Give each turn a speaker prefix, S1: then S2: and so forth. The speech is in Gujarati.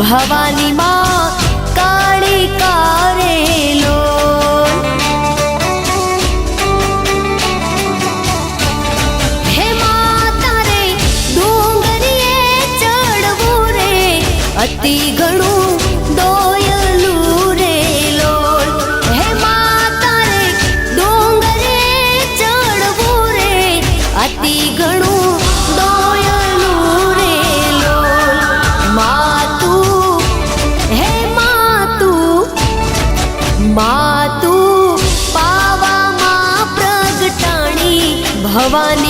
S1: ભવાની માં કાળી કારેલો હે માતા રે ડુંગરીએ ચડવું રે અતિ ઘણું દોયલું રે લોલ હે માતા રે ડુંગરે ચડવું રે અતિ ઘણું દોયલું રે લોલ માતું હે માતું પાવામાં પ્રગટાણી ભવાની